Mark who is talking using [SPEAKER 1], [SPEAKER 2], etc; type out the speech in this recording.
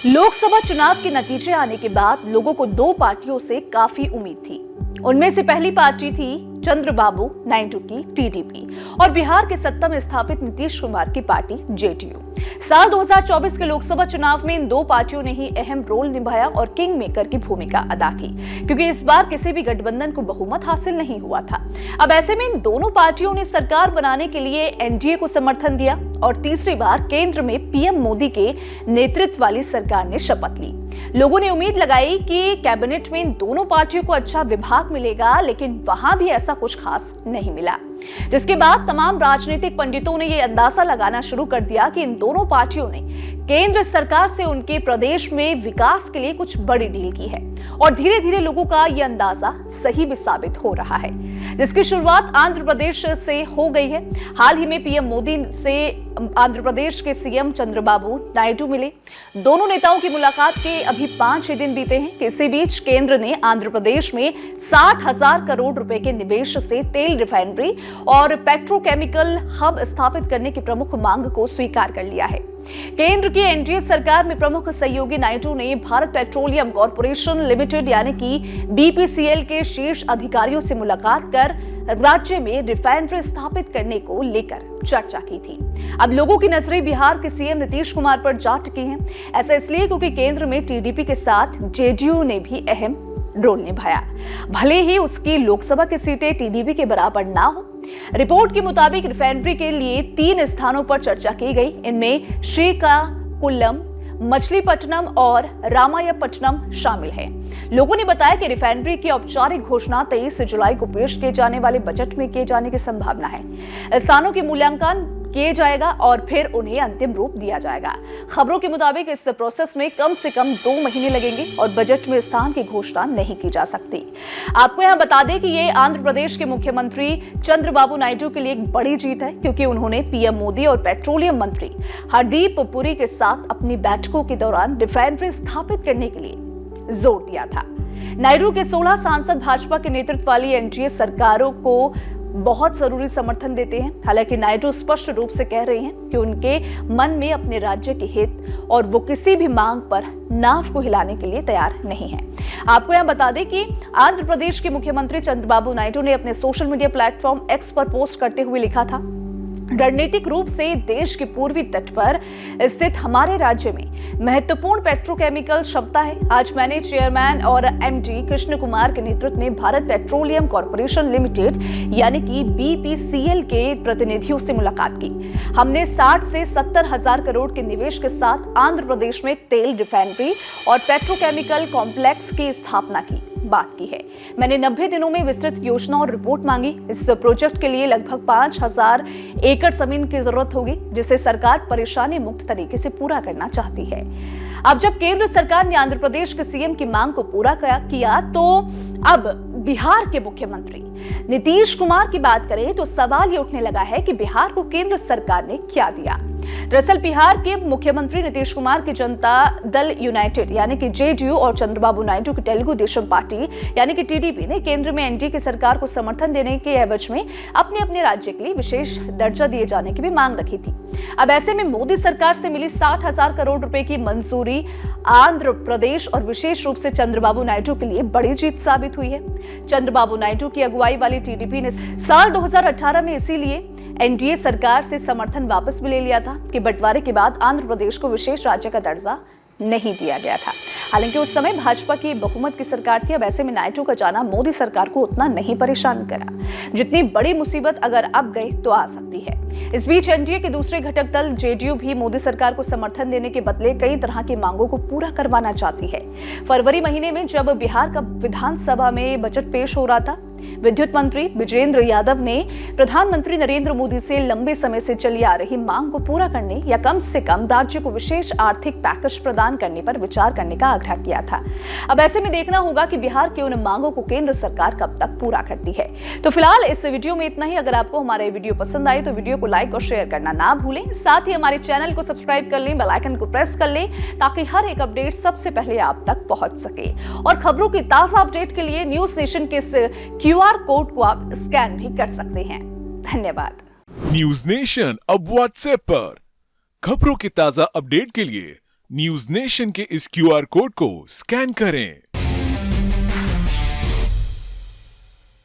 [SPEAKER 1] लोकसभा चुनाव के नतीजे आने के बाद लोगों को दो पार्टियों से काफी उम्मीद थी। उनमें से पहली पार्टी थी चंद्रबाबू नायडू की टीडीपी और बिहार के सत्ता में स्थापित नीतीश कुमार की पार्टी जेडीयू। साल 2024 के लोकसभा चुनाव में इन दो पार्टियों ने ही अहम रोल निभाया और किंग मेकर की भूमिका अदा की, क्योंकि इस बार किसी भी गठबंधन को बहुमत हासिल नहीं हुआ था। अब ऐसे में इन दोनों पार्टियों ने सरकार बनाने के लिए एनडीए को समर्थन दिया और तीसरी बार केंद्र में पीएम मोदी के नेतृत्व वाली सरकार ने शपथ ली। लोगों ने उम्मीद लगाई कि कैबिनेट में इन दोनों पार्टियों को अच्छा विभाग मिलेगा, लेकिन वहां भी ऐसा कुछ खास नहीं मिला। जिसके बाद तमाम राजनीतिक पंडितों ने यह अंदाजा लगाना शुरू कर दिया कि इन दोनों पार्टियों ने केंद्र सरकार से उनके प्रदेश में विकास के लिए कुछ बड़ी डील की है और धीरे धीरे लोगों का यह अंदाजा सही भी साबित हो रहा है, जिसकी शुरुआत आंध्र प्रदेश से हो गई है। हाल ही में पीएम मोदी से आंध्र प्रदेश के सीएम चंद्रबाबू नायडू मिले। दोनों नेताओं की मुलाकात के अभी 5 ही दिन बीते हैं। इसी बीच केंद्र ने आंध्र प्रदेश में 60,000 करोड़ रुपए के निवेश से तेल रिफाइनरी और पेट्रोकेमिकल हब स्थापित करने की प्रमुख मांग को स्वीकार कर लिया है। केंद्र की एनडीए सरकार में प्रमुख सहयोगी नायडू ने भारत पेट्रोलियम कॉर्पोरेशन लिमिटेड यानी कि बीपीसीएल के शीर्ष अधिकारियों से मुलाकात कर राज्य में रिफाइनरी स्थापित करने को लेकर चर्चा की थी। अब लोगों की नजरें बिहार के सीएम नीतीश कुमार पर जा टिकी हैं। ऐसा इसलिए क्योंकि केंद्र में टीडीपी के साथ जेडीयू ने भी अहम रोल निभाया, भले ही उसकी लोकसभा की सीटें टीडीपी के बराबर ना हो। रिपोर्ट के मुताबिक रिफाइनरी के लिए 3 स्थानों पर चर्चा की गई। इनमें श्रीकाकुलम, मछलीपट्टनम और रामायपट्टनम शामिल है। लोगों ने बताया कि रिफाइनरी की औपचारिक घोषणा 23 जुलाई को पेश किए जाने वाले बजट में किए जाने की संभावना है। स्थानों के मूल्यांकन किए जाएगा और फिर उन्हें अंतिम रूप दिया जाएगा। खबरों के मुताबिक इस प्रोसेस में कम से कम 2 महीने लगेंगे और बजट में स्थान की घोषणा नहीं की जा सकती। आपको यहां बता दें कि ये आंध्र प्रदेश के मुख्यमंत्री चंद्रबाबू नायडू के लिए एक बड़ी जीत है, क्योंकि उन्होंने पीएम मोदी और पेट्रोलियम मंत्री हरदीप पुरी के साथ अपनी बैठकों के दौरान रिफाइनरी स्थापित करने के लिए जोर दिया था। नायडू के 16 सांसद भाजपा के नेतृत्व वाली एनडीए सरकारों को बहुत जरूरी समर्थन देते हैं। हालांकि नायडू स्पष्ट रूप से कह रहे हैं कि उनके मन में अपने राज्य के हित और वो किसी भी मांग पर नाव को हिलाने के लिए तैयार नहीं है। आपको यहां बता दें कि आंध्र प्रदेश के मुख्यमंत्री चंद्रबाबू नायडू ने अपने सोशल मीडिया प्लेटफॉर्म एक्स पर पोस्ट करते हुए लिखा था, रणनीतिक रूप से देश के पूर्वी तट पर स्थित हमारे राज्य में महत्वपूर्ण पेट्रोकेमिकल क्षमता है। आज मैंने चेयरमैन और एमडी कृष्ण कुमार के नेतृत्व में भारत पेट्रोलियम कॉर्पोरेशन लिमिटेड यानी कि बीपीसीएल के प्रतिनिधियों से मुलाकात की। हमने 60 से 70,000 करोड़ के निवेश के साथ आंध्र प्रदेश में तेल रिफाइनरी और पेट्रोकेमिकल कॉम्प्लेक्स की स्थापना की बात की है। मैंने 90 दिनों में विस्तृत योजना और रिपोर्ट मांगी। इस प्रोजेक्ट के लिए लगभग 5,000 एकड़ जमीन की जरूरत होगी, जिसे सरकार परेशानी मुक्त तरीके से पूरा करना चाहती है। अब जब केंद्र सरकार ने आंध्र प्रदेश के सीएम की मांग को पूरा किया तो अब बिहार के मुख्यमंत्री नीतीश कुमार की बात करें तो सवाल ये उठने लगा है कि बिहार को केंद्र सरकार ने क्या दिया। दरअसल बिहार के मुख्यमंत्री नीतीश कुमार की जनता दल यूनाइटेड यानी कि जेडीयू और चंद्रबाबू नायडू की तेलुगु देशम पार्टी यानी कि टीडीपी ने केंद्र में एनडीए की सरकार को समर्थन देने के एवज में अपने अपने राज्य के लिए विशेष दर्जा दिए जाने की भी मांग रखी थी। अब ऐसे में मोदी सरकार से मिली 60,000 करोड़ रुपए की मंजूरी आंध्र प्रदेश और विशेष रूप से चंद्रबाबू नायडू के लिए बड़ी जीत साबित हुई है। चंद्रबाबू नायडू की अगुवाई वाली टीडीपी ने साल 2018 में इसीलिए एनडीए सरकार से समर्थन वापस भी ले लिया था कि बंटवारे के बाद आंध्र प्रदेश को विशेष राज्य का दर्जा नहीं दिया गया था। हालांकि उस समय भाजपा की बहुमत की सरकार थी। अब ऐसे में नायडू का जाना मोदी सरकार को उतना नहीं परेशान करा जितनी बड़ी मुसीबत अगर अब गई तो आ सकती है। इस बीच एनडीए के दूसरे घटक दल जेडीयू भी मोदी सरकार को समर्थन देने के बदले कई तरह की मांगों को पूरा करवाना चाहती है। फरवरी महीने में जब बिहार का विधानसभा में बजट पेश हो रहा था, विद्युत मंत्री विजेंद्र यादव ने प्रधानमंत्री नरेंद्र मोदी से लंबे समय से चली आ रही मांग को पूरा करने या कम से कम राज्य को विशेष आर्थिक पैकेज प्रदान करने पर विचार करने का आग्रह किया था। अब ऐसे में देखना होगा कि बिहार की उन मांगों को केंद्र सरकार कब तक पूरा करती है। तो फिलहाल इस वीडियो में इतना ही। अगर आपको हमारे वीडियो पसंद आए तो वीडियो को लाइक और शेयर करना ना भूलें। साथ ही हमारे चैनल को सब्सक्राइब कर लें, बेल आइकन को प्रेस कर लें ताकि हर एक अपडेट सबसे पहले आप तक पहुंच सके। और खबरों की ताजा अपडेट के लिए न्यूज नेशन के इस क्यूआर कोड को आप स्कैन भी कर सकते हैं। धन्यवाद।
[SPEAKER 2] न्यूज नेशन अब व्हाट्सएप पर खबरों की ताजा अपडेट के लिए न्यूज नेशन के इस क्यूआर कोड को स्कैन करें